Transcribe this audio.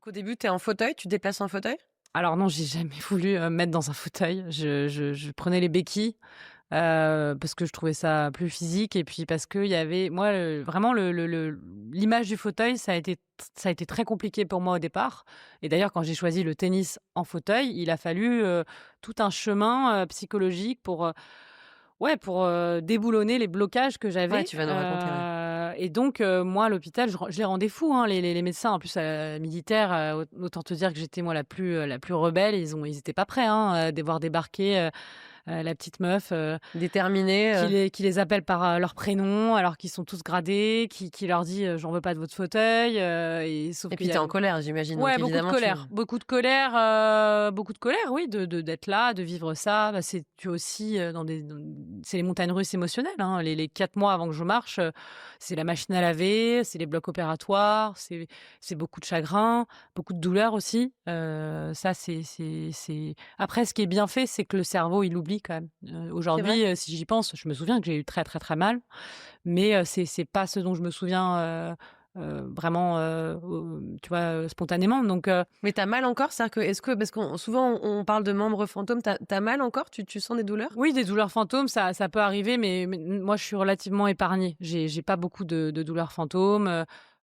Qu'au début, tu es en fauteuil, tu te déplaces en fauteuil? Alors non, j'ai jamais voulu, me mettre dans un fauteuil. Je prenais les béquilles, parce que je trouvais ça plus physique et puis parce qu'il y avait moi, vraiment l'image du fauteuil, ça a été très compliqué pour moi au départ et d'ailleurs quand j'ai choisi le tennis en fauteuil, il a fallu, tout un chemin, psychologique pour déboulonner les blocages que Ouais, j'avais, tu vas nous raconter, ouais. et donc moi à l'hôpital, je les rendais fous, hein, les médecins. En plus, militaires, autant te dire que j'étais moi la plus rebelle. Ils étaient pas prêts, hein, de voir débarquer, la petite meuf, Déterminé, qui les appelle par, leur prénom alors qu'ils sont tous gradés, qui leur dit, «J'en veux pas de votre fauteuil», et sauf et qu'il puis y tu es a en colère, j'imagine, donc Ouais, évidemment tu beaucoup de colère, oui, d'être là, de vivre ça. Bah, c'est tu es aussi, c'est les montagnes russes émotionnelles, hein. Les 4 mois avant que je marche, c'est la machine à laver, c'est les blocs opératoires, c'est beaucoup de chagrin, beaucoup de douleur aussi. Ça, c'est après ce qui est bien fait, c'est que le cerveau, il oublie quand même. c'est vrai? Aujourd'hui, si j'y pense, je me souviens que j'ai eu très, très, très mal, mais c'est pas ce dont je me souviens, vraiment, tu vois, spontanément donc Mais tu as mal encore? C'est-à-dire que est-ce que parce qu'on souvent on parle de membres fantômes, tu as mal encore? Tu sens des douleurs? oui, des douleurs fantômes, ça peut arriver, mais moi, je suis relativement épargnée. J'ai pas beaucoup de douleurs fantômes,